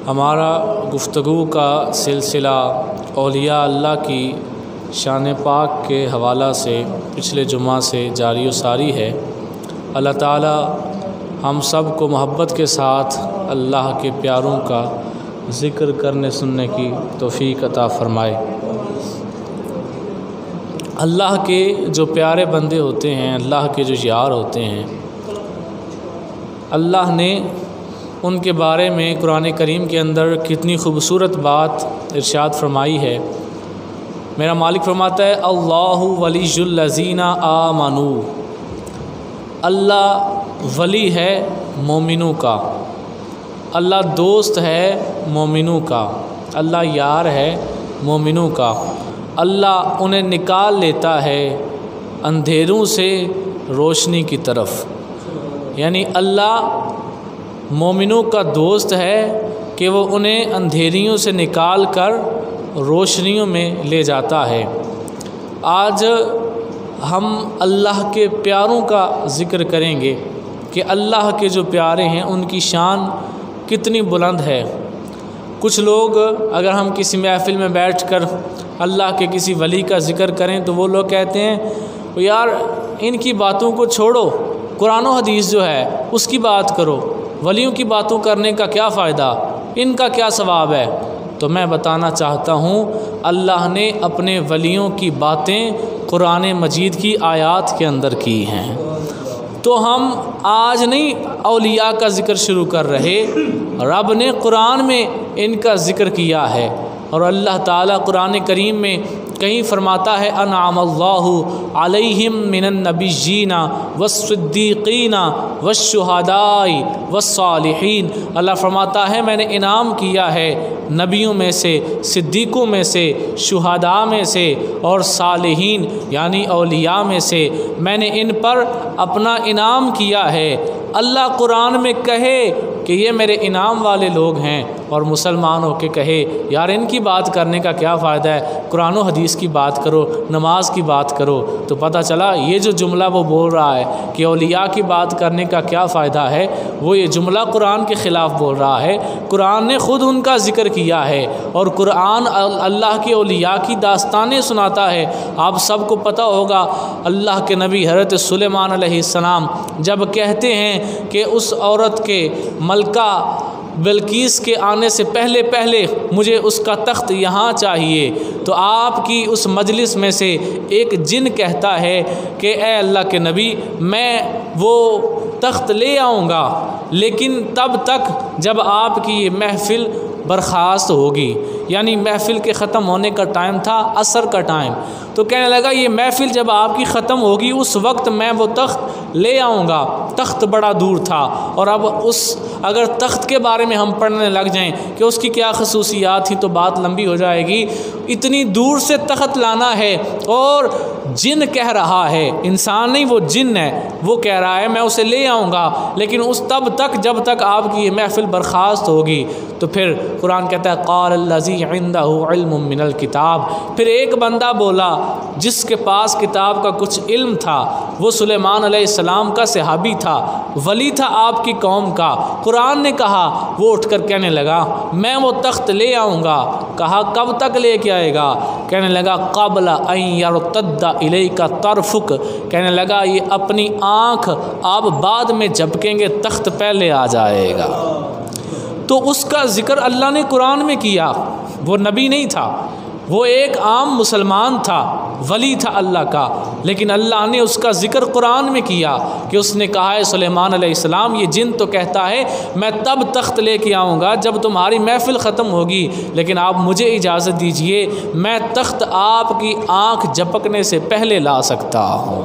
हमारा गुफ्तगू का सिलसिला औलिया अल्लाह की शान पाक के हवाला से पिछले जुमा से जारी व सारी है। अल्लाह ताला हम सब को मोहब्बत के साथ अल्लाह के प्यारों का ज़िक्र करने सुनने की तौफ़ीक अता फ़रमाए। अल्लाह के जो प्यारे बंदे होते हैं, अल्लाह के जो यार होते हैं, अल्लाह ने उनके बारे में कुरान करीम के अंदर कितनी खूबसूरत बात इरशाद फरमाई है। मेरा मालिक फरमाता है अल्लाहु वलियुल लज़ीना आमनू, अल्लाह वली है मोमिनों का, अल्लाह दोस्त है मोमिनों का, अल्लाह यार है मोमिनों का। अल्लाह उन्हें निकाल लेता है अंधेरों से रोशनी की तरफ, यानी अल्लाह मोमिनों का दोस्त है कि वो उन्हें अंधेरियों से निकाल कर रोशनियों में ले जाता है। आज हम अल्लाह के प्यारों का ज़िक्र करेंगे कि अल्लाह के जो प्यारे हैं उनकी शान कितनी बुलंद है। कुछ लोग अगर हम किसी महफ़िल में बैठकर अल्लाह के किसी वली का ज़िक्र करें तो वो लोग कहते हैं यार इनकी बातों को छोड़ो, कुरान और हदीस जो है उसकी बात करो, वलियों की बातों करने का क्या फ़ायदा, इनका क्या सवाब है। तो मैं बताना चाहता हूँ अल्लाह ने अपने वलियों की बातें कुरान मजीद की आयत के अंदर की हैं। तो हम आज नहीं औलिया का ज़िक्र शुरू कर रहे, रब ने कुरान में इनका ज़िक्र किया है। और अल्लाह ताला कुरान करीम में कहीं फरमाता है अनअमल्लाहु अलैहिम मिनन नबिय्यीना वस्सिद्दीक़ीना वश्शुहदाई वस्सालिहीन। अल्लाह फरमाता है मैंने इनाम किया है नबियों में से, सिद्दीक़ों में से, शुहदा में से और सालिहीन यानी औलिया में से मैंने इन पर अपना इनाम किया है। अल्लाह कुरान में कहे कि ये मेरे इनाम वाले लोग हैं और मुसलमान होकर कहे यार इनकी बात करने का क्या फ़ायदा है, कुरान और हदीस की बात करो, नमाज की बात करो। तो पता चला ये जो जुमला वो बोल रहा है कि औलिया की बात करने का क्या फ़ायदा है, वो ये जुमला कुरान के ख़िलाफ़ बोल रहा है। कुरान ने ख़ुद उनका ज़िक्र किया है और कुरान अल्लाह के औलिया की दास्तानें सुनाता है। आप सबको पता होगा अल्लाह के नबी हज़रत सुलेमान अलैहिस्सलाम जब कहते हैं कि उस औरत के मलका बिल्कीस के आने से पहले पहले मुझे उसका तख्त यहाँ चाहिए, तो आपकी उस मजलिस में से एक जिन कहता है कि ए अल्लाह के नबी मैं वो तख्त ले आऊँगा, लेकिन तब तक जब आपकी ये महफ़िल बर्खास्त होगी। यानी महफ़िल के ख़त्म होने का टाइम था, असर का टाइम। तो कहने लगा ये महफ़िल जब आपकी ख़त्म होगी उस वक्त मैं वो तख्त ले आऊँगा। तख्त बड़ा दूर था और अब उस अगर तख्त के बारे में हम पढ़ने लग जाएं कि उसकी क्या खसूसियात थी तो बात लंबी हो जाएगी। इतनी दूर से तख्त लाना है और जिन कह रहा है, इंसान नहीं वो जिन है, वो कह रहा है मैं उसे ले आऊँगा, लेकिन उस तब तक जब तक आपकी ये महफ़िल बर्खास्त होगी। तो फिर कुरान कहता है क़ाल अल्लज़ी इंदहु इल्मुम मिनल किताब, फिर एक बंदा बोला जिसके पास किताब का कुछ इल्म था, वो सुलेमान अलैहिस्सलाम का सहाबी था, वली था आपकी कौम का। कुरान ने कहा, वो उठकर कहने लगा मैं वो तख्त ले आऊँगा। कहा कब तक लेके आएगा? कहने लगा क़ब्ल अन यरतद्दा इलैका तरफ़ुक, कहने लगा ये अपनी आँख आप बाद में झपकेंगे, तख्त पहले आ जाएगा। तो उसका ज़िक्र अल्लाह ने कुरान में किया। वो नबी नहीं था, वो एक आम मुसलमान था, वली था अल्लाह का, लेकिन अल्लाह ने उसका ज़िक्र कुरान में किया कि उसने कहा है सुलेमान अलैहिस्सलाम ये जिन तो कहता है मैं तब तख्त लेके आऊँगा जब तुम्हारी महफ़िल ख़त्म होगी, लेकिन आप मुझे इजाज़त दीजिए मैं तख्त आपकी आँख झपकने से पहले ला सकता हूँ।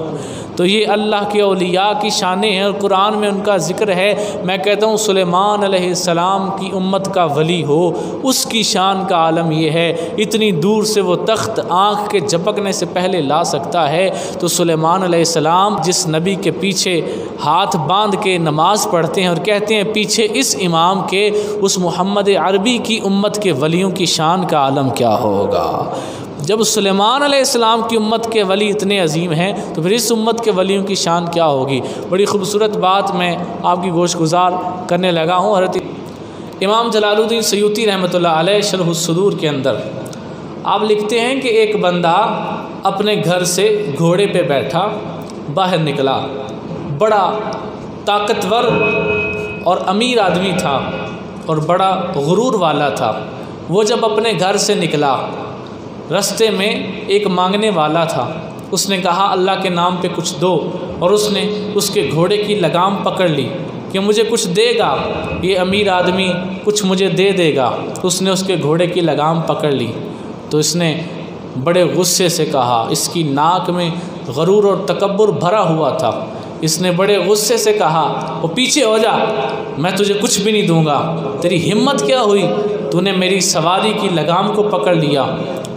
तो ये अल्लाह के औलिया की शानें हैं और कुरान में उनका ज़िक्र है। मैं कहता हूँ सुलेमान अलैहिस्सलाम की उम्मत का वली हो उसकी शान का आलम ये है, इतनी दूर से वो तख्त आँख के झपकने से पहले ला सकता है। तो सुलेमान अलैहिस्सलाम जिस नबी के पीछे हाथ बांध के नमाज़ पढ़ते हैं और कहते हैं पीछे इस इमाम के, उस मोहम्मद अरबी की उम्मत के वलियों की शान का आलम क्या होगा। जब सुलेमान अलैहिस्सलाम की उम्मत के वली इतने अजीम हैं तो फिर इस उम्मत के वलियों की शान क्या होगी। बड़ी खूबसूरत बात मैं आपकी गोश गुजार करने लगा हूँ। हज़रत इमाम जलालुद्दीन सयूती रहमतुल्लाह अलैह शरह उस-सुदूर के अंदर आप लिखते हैं कि एक बंदा अपने घर से घोड़े पे बैठा बाहर निकला, बड़ा ताकतवर और अमीर आदमी था और बड़ा गुरूर वाला था। वो जब अपने घर से निकला, रास्ते में एक मांगने वाला था, उसने कहा अल्लाह के नाम पे कुछ दो, और उसने उसके घोड़े की लगाम पकड़ ली कि मुझे कुछ देगा, ये अमीर आदमी कुछ मुझे दे देगा। उसने उसके घोड़े की लगाम पकड़ ली तो इसने बड़े गुस्से से कहा, इसकी नाक में गरूर और तकब्बुर भरा हुआ था। इसने बड़े गुस्से से कहा, वो पीछे हो जा, मैं तुझे कुछ भी नहीं दूंगा, तेरी हिम्मत क्या हुई, तूने मेरी सवारी की लगाम को पकड़ लिया।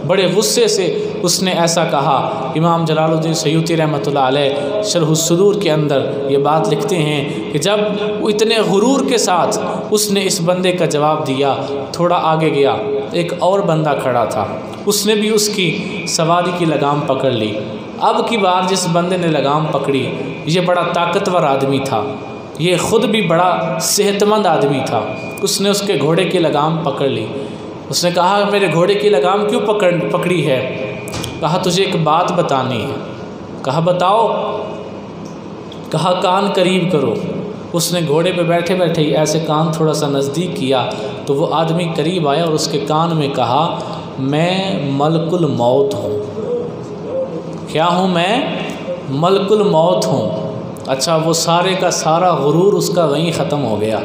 बड़े गुस्से से उसने ऐसा कहा। इमाम जलालुद्दीन सयूती रहमतुल्लाह अलैह शरह उस-सुदूर के अंदर ये बात लिखते हैं कि जब इतने गुरूर के साथ उसने इस बंदे का जवाब दिया, थोड़ा आगे गया, एक और बंदा खड़ा था, उसने भी उसकी सवारी की लगाम पकड़ ली। अब की बार जिस बंदे ने लगाम पकड़ी, ये बड़ा ताकतवर आदमी था, ये ख़ुद भी बड़ा सेहतमंद आदमी था। उसने उसके घोड़े की लगाम पकड़ ली। उसने कहा मेरे घोड़े की लगाम क्यों पकड़ी है? कहा तुझे एक बात बतानी है। कहा बताओ। कहा कान करीब करो। उसने घोड़े पे बैठे बैठे ही ऐसे कान थोड़ा सा नज़दीक किया तो वो आदमी करीब आया और उसके कान में कहा मैं मलकुल मौत हूँ। क्या हूँ मैं? मलकुल मौत हूँ। अच्छा, वो सारे का सारा गुरूर उसका वहीं ख़त्म हो गया।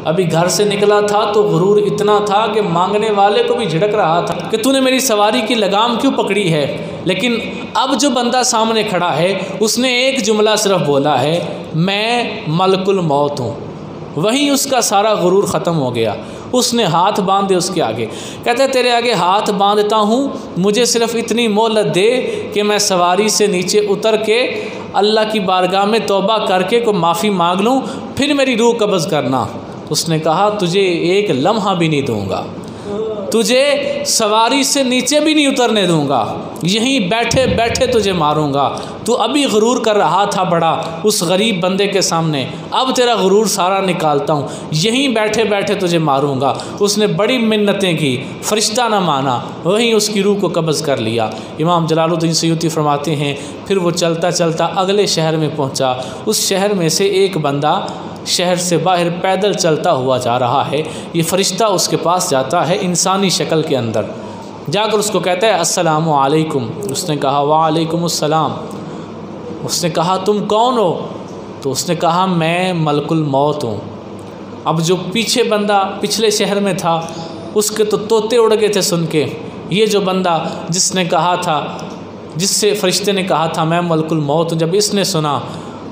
अभी घर से निकला था तो गुरूर इतना था कि मांगने वाले को भी झिड़क रहा था कि तूने मेरी सवारी की लगाम क्यों पकड़ी है। लेकिन अब जो बंदा सामने खड़ा है उसने एक जुमला सिर्फ बोला है, मैं मलकुल मौत हूँ। वहीं उसका सारा गुरूर ख़त्म हो गया। उसने हाथ बांधे उसके आगे, कहते तेरे आगे हाथ बांधता हूँ, मुझे सिर्फ़ इतनी मोहलत दे कि मैं सवारी से नीचे उतर के अल्लाह की बारगाह में तौबा करके को माफ़ी मांग लूँ, फिर मेरी रूह कब्ज़ करना। उसने कहा तुझे एक लम्हा भी नहीं दूँगा, तुझे सवारी से नीचे भी नहीं उतरने दूँगा, यहीं बैठे बैठे तुझे मारूँगा। तू अभी गुरूर कर रहा था बड़ा उस गरीब बंदे के सामने, अब तेरा गुरूर सारा निकालता हूँ, यहीं बैठे बैठे तुझे मारूँगा। उसने बड़ी मिन्नतें की, फ़रिश्ता न माना, वहीं उसकी रूह को कब्ज़ कर लिया। इमाम जलालुद्दीन सयूती फरमाते हैं फिर वो चलता चलता अगले शहर में पहुँचा। उस शहर में से एक बंदा शहर से बाहर पैदल चलता हुआ जा रहा है। ये फ़रिश्ता उसके पास जाता है इंसानी शक्ल के अंदर, जाकर उसको कहता है अस्सलामु अलैकुम। उसने कहा वालेकुमुस्सलाम। उसने कहा तुम कौन हो? तो उसने कहा मैं मलकुल मौत हूँ। अब जो पीछे बंदा पिछले शहर में था उसके तो तोते उड़ गए थे सुन के। ये जो बंदा जिसने कहा था, जिससे फ़रिश्ते ने कहा था मैं मलकुल मौत हूँ, जब इसने सुना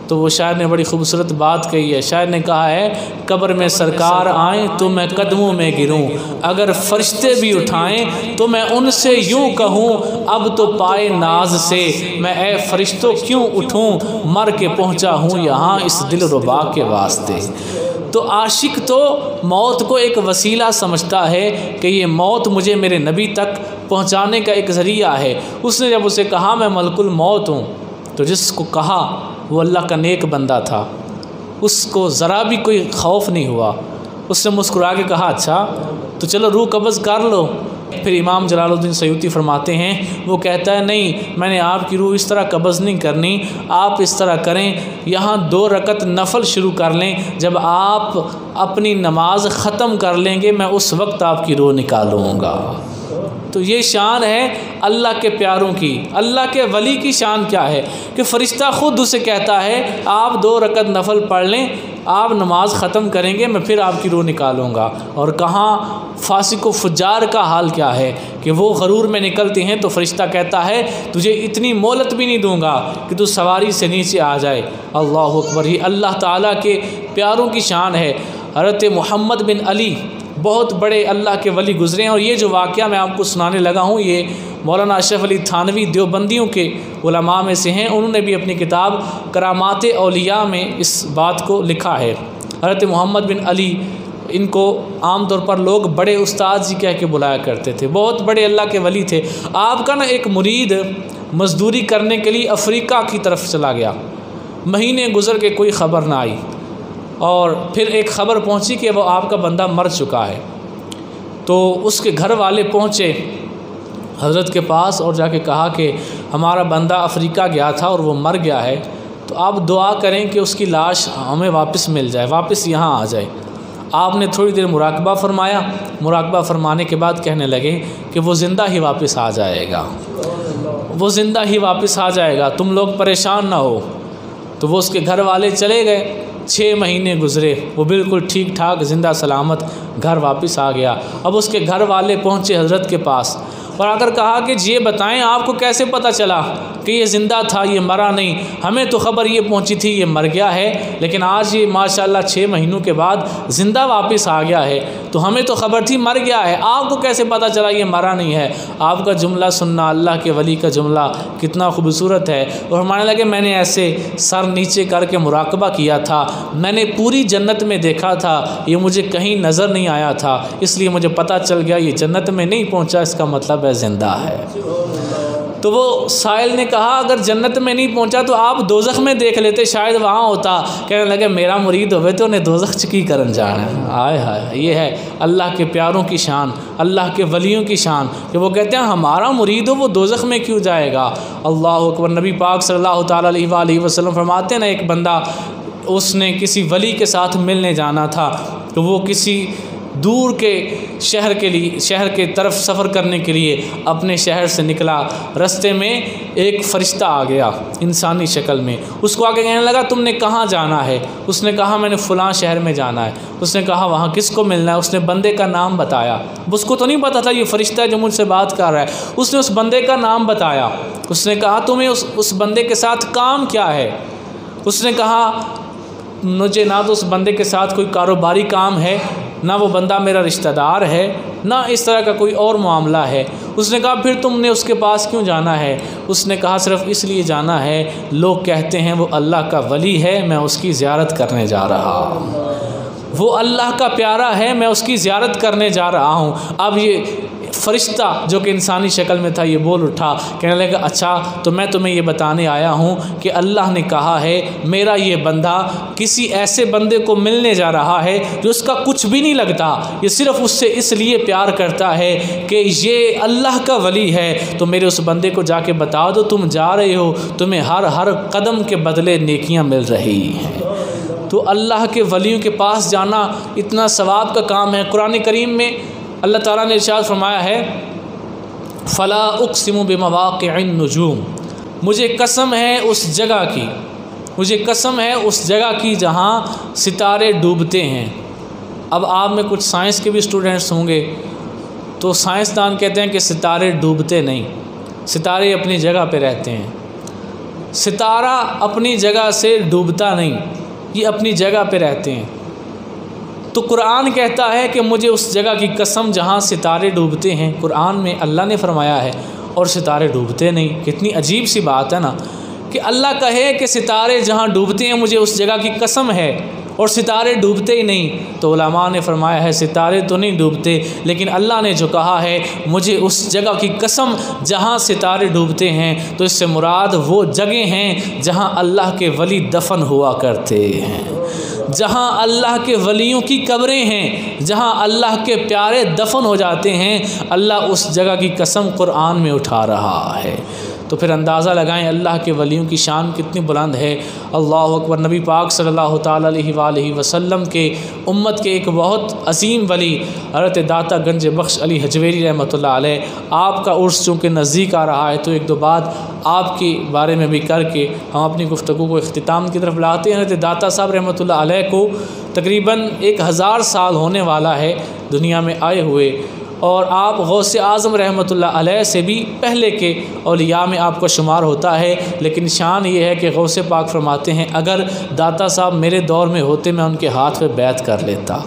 तो वो शायर ने बड़ी खूबसूरत बात कही है। शायर ने कहा है कब्र में सरकार आए तो मैं कदमों में गिरूं, अगर फरिश्ते भी उठाएं तो मैं उनसे यूं कहूं अब तो पाए नाज से मैं ए फरिश्तों क्यों उठूं, मर के पहुंचा हूं यहाँ इस दिल रुबा के वास्ते। तो आशिक तो मौत को एक वसीला समझता है कि ये मौत मुझे मेरे नबी तक पहुँचाने का एक ज़रिया है। उसने जब उसे कहा मैं मलकुल मौत हूँ, तो जिसको कहा वो अल्लाह का नेक बंदा था, उसको ज़रा भी कोई खौफ नहीं हुआ। उसने मुस्कुरा के कहा अच्छा तो चलो रूह कब्ज़ कर लो। फिर इमाम जलालुद्दीन सयूती फरमाते हैं वो कहता है नहीं, मैंने आपकी रूह इस तरह कब्ज़ नहीं करनी, आप इस तरह करें, यहाँ 2 रकत नफल शुरू कर लें, जब आप अपनी नमाज ख़त्म कर लेंगे मैं उस वक्त आपकी रूह निकालूँगा। तो ये शान है अल्लाह के प्यारों की। अल्लाह के वली की शान क्या है कि फ़रिश्ता ख़ुद उसे कहता है आप 2 रकत नफल पढ़ लें, आप नमाज ख़त्म करेंगे मैं फिर आपकी रूह निकालूँगा। और कहाँ फासिक व फुज्जार का हाल क्या है कि वो गरूर में निकलते हैं तो फ़रिश्ता कहता है तुझे इतनी मोहलत भी नहीं दूँगा कि तू सवारी से नीचे आ जाए। अल्लाह अकबर। ही अल्लाह ताला के प्यारों की शान है। हज़रत मोहम्मद बिन अली बहुत बड़े अल्लाह के वली गुज़रे हैं। और ये जो वाक़या मैं आपको सुनाने लगा हूँ ये मौलाना अशरफ अली थानवी देवबंदियों के उलमा में से हैं। उन्होंने भी अपनी किताब करामात औलिया में इस बात को लिखा है। हज़रत मोहम्मद बिन अली, इनको आम तौर पर लोग बड़े उस्ताद जी कह के बुलाया करते थे, बहुत बड़े अल्लाह के वली थे। आपका ना एक मुरीद मज़दूरी करने के लिए अफ्रीका की तरफ चला गया, महीने गुज़र के कोई ख़बर ना आई और फिर एक ख़बर पहुंची कि वो आपका बंदा मर चुका है। तो उसके घर वाले पहुँचे हज़रत के पास और जाके कहा कि हमारा बंदा अफ्रीका गया था और वो मर गया है, तो आप दुआ करें कि उसकी लाश हमें वापस मिल जाए, वापस यहाँ आ जाए। आपने थोड़ी देर मुराकबा फरमाया। मुराकबा फरमाने के बाद कहने लगे कि वो ज़िंदा ही वापस आ जाएगा, वो ज़िंदा ही वापस आ जाएगा, तुम लोग परेशान ना हो। तो वो उसके घर वाले चले गए। 6 महीने गुज़रे, वो बिल्कुल ठीक ठाक ज़िंदा सलामत घर वापस आ गया। अब उसके घर वाले पहुँचे हज़रत के पास और आकर कहा कि ये बताएं आपको कैसे पता चला कि ये ज़िंदा था, ये मरा नहीं? हमें तो ख़बर ये पहुंची थी ये मर गया है, लेकिन आज ये माशाल्लाह 6 महीनों के बाद ज़िंदा वापस आ गया है। तो हमें तो ख़बर थी मर गया है, आपको कैसे पता चला ये मरा नहीं है? आपका जुमला सुनना, अल्लाह के वली का जुमला कितना खूबसूरत है। और हमारे लगे मैंने ऐसे सर नीचे करके मुराकबा किया था, मैंने पूरी जन्नत में देखा था, ये मुझे कहीं नज़र नहीं आया था, इसलिए मुझे पता चल गया ये जन्नत में नहीं पहुँचा, इसका मतलब ज़िंदा है। तो वो साइल ने कहा अगर जन्नत में नहीं पहुंचा तो आप दोज़ख में देख लेते, शायद वहाँ होता। कहने लगे मेरा मुरीद होवे तो उन्हें दोज़ख च की करन जाना। आय हाय, ये है अल्लाह के प्यारों की शान, अल्लाह के वलियों की शान कि वो कहते हैं हमारा मुरीद हो वो दोज़ख में क्यों जाएगा। अल्लाह अकबर। नबी पाक सल्लल्लाहु ताला अलैहि वसल्लम फरमाते हैं ना, एक बंदा उसने किसी वली के साथ मिलने जाना था, तो वो किसी दूर के शहर के तरफ सफ़र करने के लिए अपने शहर से निकला। रास्ते में एक फ़रिश्ता आ गया इंसानी शक्ल में, उसको आके कहने लगा तुमने कहाँ जाना है? उसने कहा मैंने फ़लाँ शहर में जाना है। उसने कहा वहाँ किसको मिलना है? उसने बंदे का नाम बताया। उसको तो नहीं पता था ये फ़रिश्ता जो मुझसे बात कर रहा है। उसने उस बंदे का नाम बताया। उसने कहा तुम्हें उस बंदे के साथ काम क्या है? उसने कहा मुझे ना तो उस बंदे के साथ कोई कारोबारी काम है, ना वो बंदा मेरा रिश्तेदार है, ना इस तरह का कोई और मामला है। उसने कहा फिर तुमने उसके पास क्यों जाना है? उसने कहा सिर्फ़ इसलिए जाना है, लोग कहते हैं वो अल्लाह का वली है, मैं उसकी ज़ियारत करने जा रहा हूँ। वो अल्लाह का प्यारा है, मैं उसकी ज़ियारत करने जा रहा हूँ। अब ये फ़रिश्ता जो कि इंसानी शक्ल में था ये बोल उठा, कहने लगा अच्छा तो मैं तुम्हें ये बताने आया हूँ कि अल्लाह ने कहा है मेरा ये बंदा किसी ऐसे बंदे को मिलने जा रहा है जो उसका कुछ भी नहीं लगता, ये सिर्फ़ उससे इसलिए प्यार करता है कि ये अल्लाह का वली है। तो मेरे उस बंदे को जाके बता दो तुम जा रहे हो, तुम्हें हर कदम के बदले नेकियाँ मिल रही हैं। तो अल्लाह के वलियों के पास जाना इतना सवाब का काम है। कुरान करीम में अल्लाह ताला ने इरशाद फरमाया है फ़ला उक़सिमु बिमवाक़िअन नुजूम, मुझे कसम है उस जगह की, मुझे कसम है उस जगह की जहाँ सितारे डूबते हैं। अब आप में कुछ साइंस के भी स्टूडेंट्स होंगे, तो साइंसदान कहते हैं कि सितारे डूबते नहीं, सितारे अपनी जगह पे रहते हैं। सितारा अपनी जगह से डूबता नहीं, ये अपनी जगह पे रहते हैं। तो कुरान कहता है कि मुझे उस जगह की कसम जहाँ सितारे डूबते हैं, कुरान में अल्लाह ने फरमाया है, और सितारे डूबते नहीं। कितनी अजीब सी बात है ना कि अल्लाह कहे कि सितारे जहाँ डूबते हैं मुझे उस जगह की कसम है, और सितारे डूबते ही नहीं। तो उलमा ने फरमाया है सितारे तो नहीं डूबते, लेकिन अल्लाह ने जो कहा है मुझे उस जगह की कसम जहाँ सितारे डूबते हैं, तो इससे मुराद वो जगह हैं जहाँ अल्लाह के वली दफन हुआ करते हैं, जहाँ अल्लाह के वलियों की कब्रें हैं, जहाँ अल्लाह के प्यारे दफन हो जाते हैं। अल्लाह उस जगह की कसम कुरान में उठा रहा है। तो फिर अंदाज़ा लगाएं अल्लाह के वलियों की शान कितनी बुलंद है। अल्लाह अकबर। नबी पाक सल्लल्लाहु ताला अलैहि वसल्लम के उम्मत के एक बहुत अजीम वली हज़रत दाता गंज बख्श अली हजवेरी रहमतुल्लाह अलैह, आपका उर्स चूँकि नज़दीक आ रहा है तो एक दो बात आपके बारे में भी करके हम अपनी गुफ्तगू को इख्तिताम की तरफ लाते हैं। हज़रत दाता साहब रहमतुल्लाह अलैह को तकरीबन 1000 साल होने वाला है दुनिया में आए हुए, और आप गौसे आज़म रहमतुल्लाह अलैह से भी पहले के औलिया में आपका शुमार होता है। लेकिन शान ये है कि गौसे पाक फरमाते हैं अगर दाता साहब मेरे दौर में होते मैं उनके हाथ पे बैत कर लेता।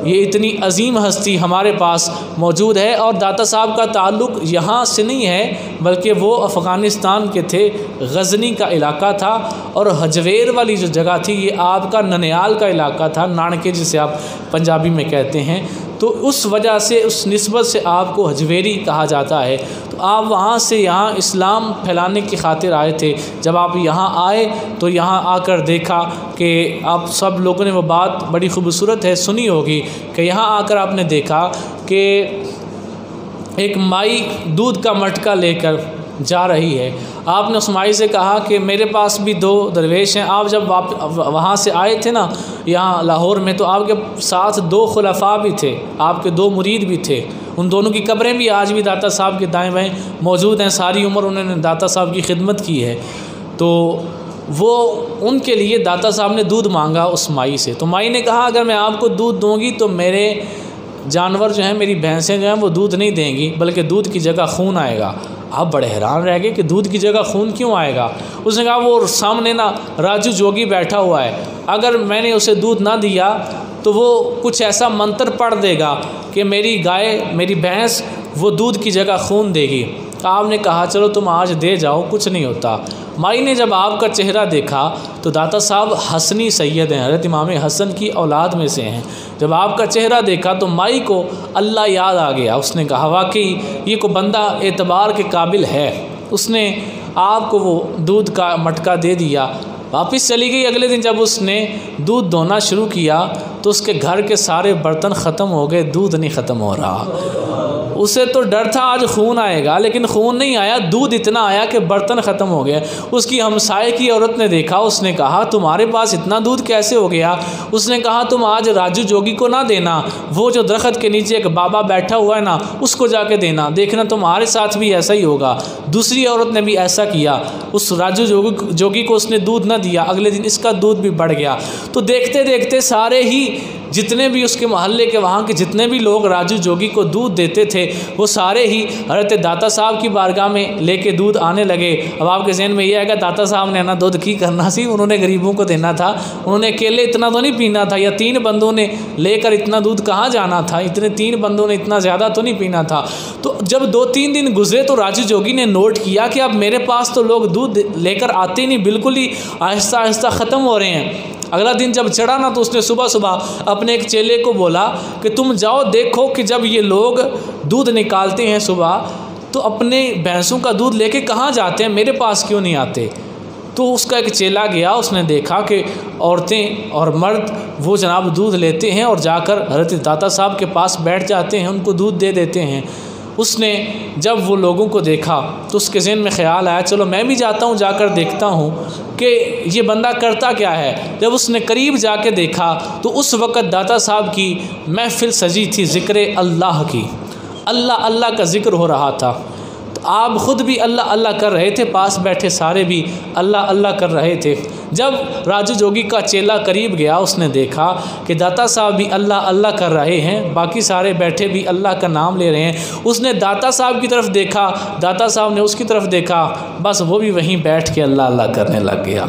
ये इतनी अजीम हस्ती हमारे पास मौजूद है। और दाता साहब का ताल्लुक़ यहाँ से नहीं है बल्कि वो अफ़गानिस्तान के थे, गज़नी का इलाका था, और हजवेर वाली जो जगह थी ये आपका ननियाल का इलाका था, नानके जिसे आप पंजाबी में कहते हैं। तो उस वजह से, उस निस्बत से आपको हजवेरी कहा जाता है। तो आप वहाँ से यहाँ इस्लाम फैलाने की खातिर आए थे। जब आप यहाँ आए तो यहाँ आकर देखा कि आप सब लोगों ने, वो बात बड़ी खूबसूरत है, सुनी होगी कि यहाँ आकर आपने देखा कि एक माई दूध का मटका लेकर जा रही है। आपने उस माई से कहा कि मेरे पास भी 2 दरवेश हैं। आप जब वहाँ से आए थे ना यहाँ लाहौर में, तो आपके साथ 2 खुलफा भी थे, आपके 2 मुरीद भी थे। उन दोनों की कब्रें भी आज भी दाता साहब के दाएं बाएं मौजूद हैं। सारी उम्र उन्होंने दाता साहब की खिदमत की है। तो वो उनके लिए दाता साहब ने दूध मांगा उस माई से। तो माई ने कहा अगर मैं आपको दूध दूँगी तो मेरे जानवर जो हैं, मेरी भैंसें जो हैं, वो दूध नहीं देंगी, बल्कि दूध की जगह खून आएगा। आप बड़े हैरान रह गए कि दूध की जगह खून क्यों आएगा। उसने कहा वो सामने ना राजू जोगी बैठा हुआ है, अगर मैंने उसे दूध ना दिया तो वो कुछ ऐसा मंत्र पढ़ देगा कि मेरी गाय, मेरी भैंस वो दूध की जगह खून देगी। आपने कहा चलो तुम आज दे जाओ, कुछ नहीं होता। माई ने जब आपका चेहरा देखा तो दाता साहब हसनी सैयद हैं, हज़रत इमाम हसन की औलाद में से हैं। जब आपका चेहरा देखा तो माई को अल्लाह याद आ गया। उसने कहा वाकई ये को बंदा एतबार के काबिल है। उसने आपको वो दूध का मटका दे दिया, वापस चली गई। अगले दिन जब उसने दूध दोना शुरू किया तो उसके घर के सारे बर्तन ख़त्म हो गए, दूध नहीं ख़त्म हो रहा। उसे तो डर था आज खून आएगा, लेकिन खून नहीं आया, दूध इतना आया कि बर्तन ख़त्म हो गए। उसकी हमसाये की औरत ने देखा, उसने कहा तुम्हारे पास इतना दूध कैसे हो गया। उसने कहा तुम आज राजू जोगी को ना देना, वो जो दरख्त के नीचे एक बाबा बैठा हुआ है ना, उसको जाके देना, देखना तुम्हारे साथ भी ऐसा ही होगा। दूसरी औरत ने भी ऐसा किया, उस राजू जोगी को उसने दूध ना दिया। अगले दिन इसका दूध भी बढ़ गया। तो देखते देखते सारे ही जितने भी उसके मोहल्ले के वहाँ के जितने भी लोग राजू जोगी को दूध देते थे, वो सारे ही हज़रत दाता साहब की बारगाह में लेके दूध आने लगे। अब आपके जहन में ये आएगा दाता साहब ने ना दूध की करना सी, उन्होंने गरीबों को देना था, उन्होंने अकेले इतना तो नहीं पीना था, या 3 बंदों ने लेकर इतना दूध कहाँ जाना था, इतने 3 बंदों ने इतना ज़्यादा तो नहीं पीना था। तो जब 2-3 दिन गुजरे तो राजू जोगी ने नोट किया कि अब मेरे पास तो लोग दूध लेकर आते ही नहीं, बिल्कुल ही आहिस्ता आहिस्ता ख़त्म हो रहे हैं। अगला दिन जब चढ़ा ना तो उसने सुबह सुबह अपने एक चेले को बोला कि तुम जाओ देखो कि जब ये लोग दूध निकालते हैं सुबह तो अपने भैंसों का दूध लेके कहाँ जाते हैं, मेरे पास क्यों नहीं आते। तो उसका एक चेला गया, उसने देखा कि औरतें और मर्द वो जनाब दूध लेते हैं और जाकर हज़रत दाता साहब के पास बैठ जाते हैं, उनको दूध दे देते हैं। उसने जब वो लोगों को देखा तो उसके ज़हन में ख़्याल आया चलो मैं भी जाता हूँ, जाकर देखता हूँ कि ये बंदा करता क्या है। जब उसने करीब जाके देखा तो उस वक़्त दाता साहब की महफ़िल सजी थी ज़िक्र अल्लाह की, अल्लाह अल्लाह का ज़िक्र हो रहा था। तो आप ख़ुद भी अल्लाह अल्लाह कर रहे थे, पास बैठे सारे भी अल्लाह अल्लाह कर रहे थे। जब राजू जोगी का चेला करीब गया, उसने देखा कि दाता साहब भी अल्लाह अल्लाह कर रहे हैं, बाकी सारे बैठे भी अल्लाह का नाम ले रहे हैं। उसने दाता साहब की तरफ देखा, दाता साहब ने उसकी तरफ देखा, बस वो भी वहीं बैठ के अल्लाह अल्लाह करने लग गया।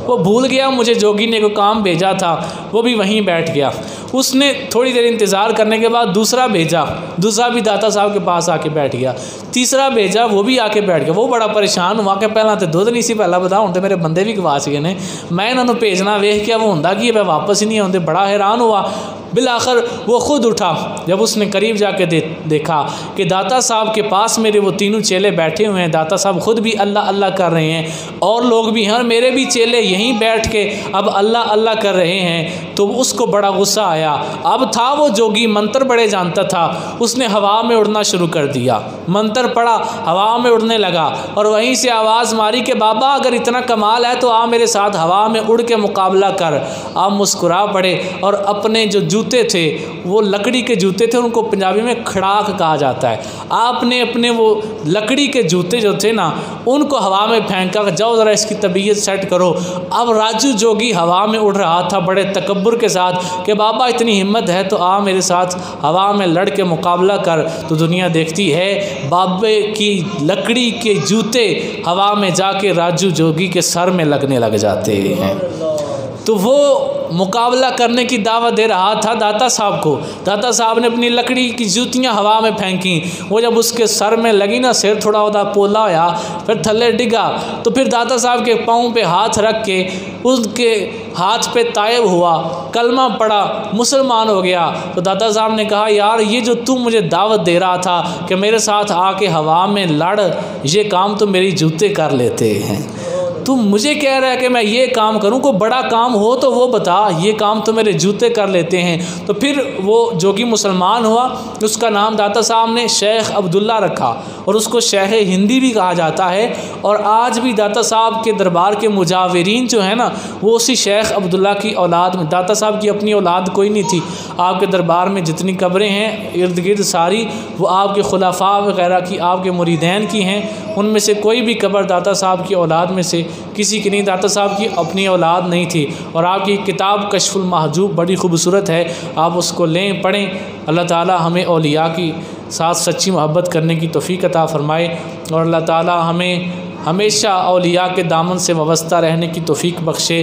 वो भूल गया मुझे जोगी ने कोई काम भेजा था, वो भी वहीं बैठ गया। उसने थोड़ी देर इंतज़ार करने के बाद दूसरा भेजा, दूसरा भी दाता साहब के पास आके बैठ गया। तीसरा भेजा, वो भी आके बैठ गया। वो बड़ा परेशान हुआ कि पहला तो दुध नहीं सी पहला बता, हुण तो मेरे बंदे भी गवाच गए ने, मैं इन्होंने भेजना वेख के वो होंदा कि मैं वापस ही नहीं आते। बड़ा हैरान हुआ। बिल आखिर वो ख़ुद उठा। जब उसने करीब जाके देखा कि दाता साहब के पास मेरे वो तीनों चेले बैठे हुए हैं, दाता साहब ख़ुद भी अल्लाह अल्लाह कर रहे हैं और लोग भी हैं, मेरे भी चेले यहीं बैठ के अब अल्लाह अल्लाह कर रहे हैं। तो उसको बड़ा गुस्सा आया। अब था वो जोगी मंत्र बड़े जानता था, उसने हवा में उड़ना शुरू कर दिया, मंत्र पड़ा, हवा में उड़ने लगा और वहीं से आवाज़ मारी कि बाबा अगर इतना कमाल है तो आ मेरे साथ हवा में उड़ के मुकाबला कर। आप मुस्कुरा पड़े और अपने जो जूते थे वो लकड़ी के जूते थे, उनको पंजाबी में खड़ाक कहा जाता है। आपने अपने वो लकड़ी के जूते जो थे ना उनको हवा में फेंका, जाओ ज़रा इसकी तबीयत सेट करो। अब राजू जोगी हवा में उड़ रहा था बड़े तकब्बुर के साथ कि बाबा इतनी हिम्मत है तो आ मेरे साथ हवा में लड़ के मुकाबला कर। तो दुनिया देखती है बाबे की लकड़ी के जूते हवा में जाके राजू जोगी के सर में लगने लग जाते हैं। तो वो मुकाबला करने की दावत दे रहा था दाता साहब को। दाता साहब ने अपनी लकड़ी की जूतियां हवा में फेंकी, वो जब उसके सर में लगी ना, सिर थोड़ा होता पोला होया, फिर थल्ले डिगा, तो फिर दाता साहब के पाँव पे हाथ रख के उसके हाथ पे तायब हुआ, कलमा पढ़ा, मुसलमान हो गया। तो दाता साहब ने कहा, यार ये जो तू मुझे दावत दे रहा था कि मेरे साथ आके हवा में लड़, ये काम तो मेरी जूते कर लेते हैं, तू मुझे कह रहा है कि मैं ये काम करूं, कोई बड़ा काम हो तो वो बता, ये काम तो मेरे जूते कर लेते हैं। तो फिर वो जो कि मुसलमान हुआ, उसका नाम दाता साहब ने शेख अब्दुल्ला रखा और उसको शेख हिंदी भी कहा जाता है। और आज भी दाता साहब के दरबार के मुजावरीन जो है ना, वो उसी शेख अब्दुल्ला की औलाद में, दाता साहब की अपनी औलाद कोई नहीं थी। आपके दरबार में जितनी कब्रें हैं इर्द गिर्द सारी वो आपके खुलाफा वगैरह की, आपके मुरीदैन की हैं, उनमें से कोई भी कब्र दाता साहब की औलाद में से किसी की नहीं, दाता साहब की अपनी औलाद नहीं थी। और आपकी किताब कश्फुल महजूब बड़ी खूबसूरत है, आप उसको लें, पढ़ें। अल्लाह ताला हमें औलिया की साथ सच्ची मोहब्बत करने की तौफीक अता फ़रमाए और अल्लाह ताला हमें हमेशा औलिया के दामन से वाबस्ता रहने की तौफीक बख्शे।